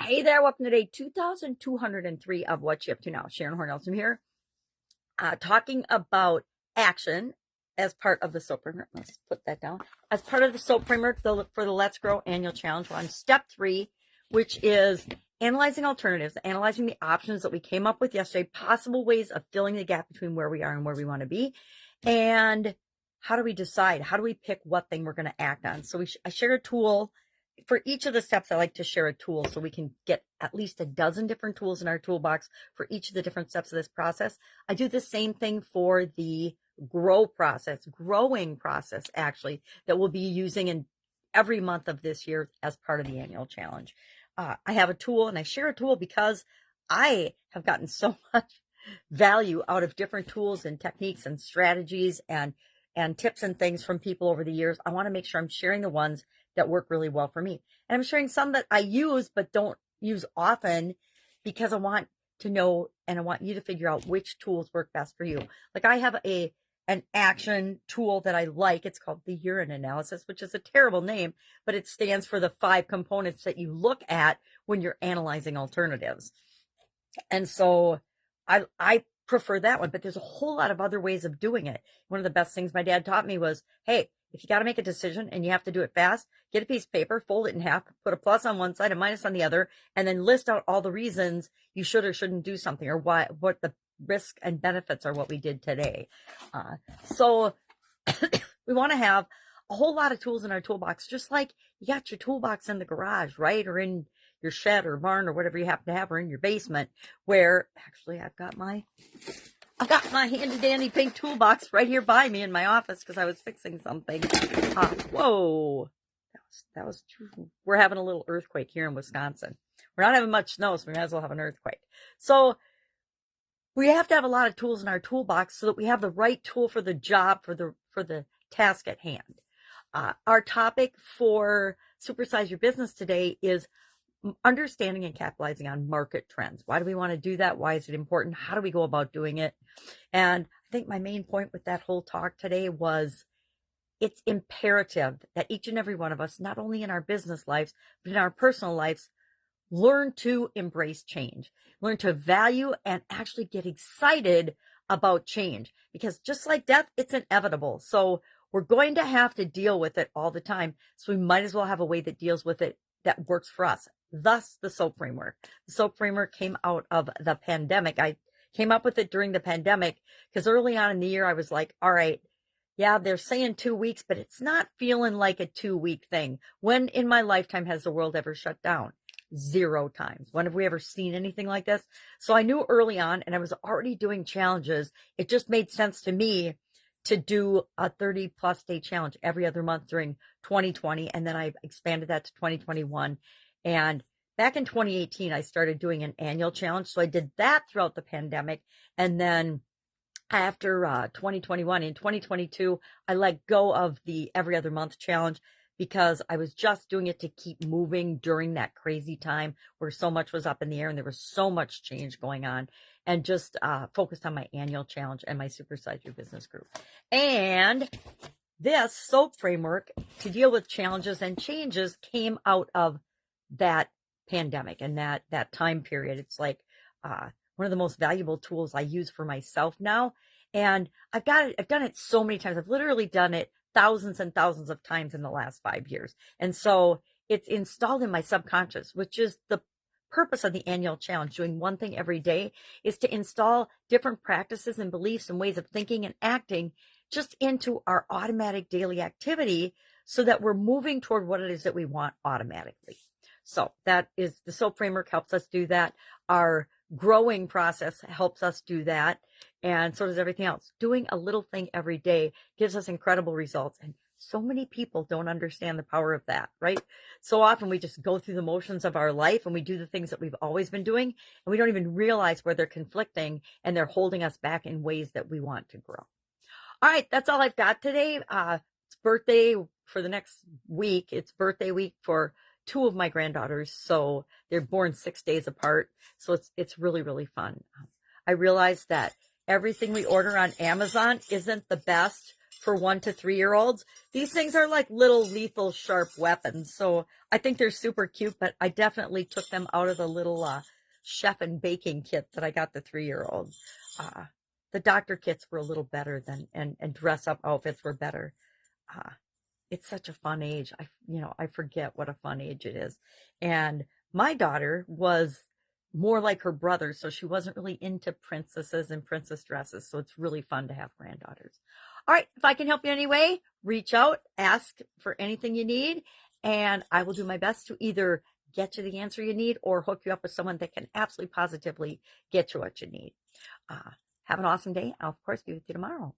Hey there, welcome to day 2203 of What You Up To Now. Sharon Horne-Ellstrom here, talking about action as part of the SOAP framework. Let's put that down. As part of the SOAP framework for the Let's Grow annual challenge, we're on step 3, which is analyzing alternatives, analyzing the options that we came up with yesterday, possible ways of filling the gap between where we are and where we want to be, and how do we decide? How do we pick what thing we're going to act on? So I share a tool. For each of the steps, I like to share a tool so we can get at least a dozen different tools in our toolbox for each of the different steps of this process. I do the same thing for the growing process, actually, that we'll be using in every month of this year as part of the annual challenge. I have a tool, and I share a tool because I have gotten so much value out of different tools and techniques and strategies and tips and things from people over the years. I want to make sure I'm sharing the ones that work really well for me. And I'm sharing some that I use but don't use often because I want to know and I want you to figure out which tools work best for you. Like I have an action tool that I like. It's called the urine analysis, which is a terrible name, but it stands for the 5 components that you look at when you're analyzing alternatives. And so I prefer that one, but there's a whole lot of other ways of doing it. One of the best things my dad taught me was, hey, if you got to make a decision and you have to do it fast, get a piece of paper, fold it in half, put a plus on one side, a minus on the other, and then list out all the reasons you should or shouldn't do something, or what the risk and benefits are. What we did today. So we want to have a whole lot of tools in our toolbox, just like you got your toolbox in the garage, right? Or in your shed or barn or whatever you happen to have, or in your basement, where actually I've got my handy dandy pink toolbox right here by me in my office because I was fixing something. Whoa, that was true. We're having a little earthquake here in Wisconsin. We're not having much snow, so we might as well have an earthquake. So we have to have a lot of tools in our toolbox so that we have the right tool for the job, for the task at hand. Our topic for Supersize Your Business today is understanding and capitalizing on market trends. Why do we want to do that? Why is it important? How do we go about doing it? And I think my main point with that whole talk today was it's imperative that each and every one of us, not only in our business lives, but in our personal lives, learn to embrace change, learn to value and actually get excited about change, because just like death, it's inevitable. So we're going to have to deal with it all the time. So we might as well have a way that deals with it that works for us. Thus, the SOAP framework. The SOAP framework came out of the pandemic. I came up with it during the pandemic because early on in the year, I was like, all right, yeah, they're saying 2 weeks, but it's not feeling like a 2-week thing. When in my lifetime has the world ever shut down? 0 times. When have we ever seen anything like this? So I knew early on, and I was already doing challenges. It just made sense to me to do a 30+ day challenge every other month during 2020. And then I expanded that to 2021. And back in 2018, I started doing an annual challenge. So I did that throughout the pandemic. And then after 2021, in 2022, I let go of the every other month challenge because I was just doing it to keep moving during that crazy time where so much was up in the air and there was so much change going on, and just focused on my annual challenge and my Supersize Your Business group. And this SOAP framework to deal with challenges and changes came out of that pandemic and that time period. It's like one of the most valuable tools I use for myself now. And I've done it so many times. I've literally done it thousands and thousands of times in the last 5 years. And so it's installed in my subconscious, which is the purpose of the annual challenge. Doing one thing every day is to install different practices and beliefs and ways of thinking and acting just into our automatic daily activity so that we're moving toward what it is that we want automatically. So that is the SOAP framework helps us do that. Our growing process helps us do that. And so does everything else. Doing a little thing every day gives us incredible results. And so many people don't understand the power of that, right? So often we just go through the motions of our life and we do the things that we've always been doing, and we don't even realize where they're conflicting and they're holding us back in ways that we want to grow. All right, that's all I've got today. It's birthday for the next week. It's birthday week for 2 of my granddaughters. So they're born 6 days apart. So it's really, really fun. I realized that everything we order on Amazon isn't the best for 1 to 3-year-olds. These things are like little lethal sharp weapons. So I think they're super cute, but I definitely took them out of the little chef and baking kit that I got the 3-year-olds. The doctor kits were a little better than, and dress up outfits were better. It's such a fun age. I forget what a fun age it is. And my daughter was more like her brother, so she wasn't really into princesses and princess dresses. So it's really fun to have granddaughters. All right, if I can help you in any way, reach out, ask for anything you need, and I will do my best to either get you the answer you need or hook you up with someone that can absolutely positively get you what you need. Have an awesome day. I'll, of course, be with you tomorrow.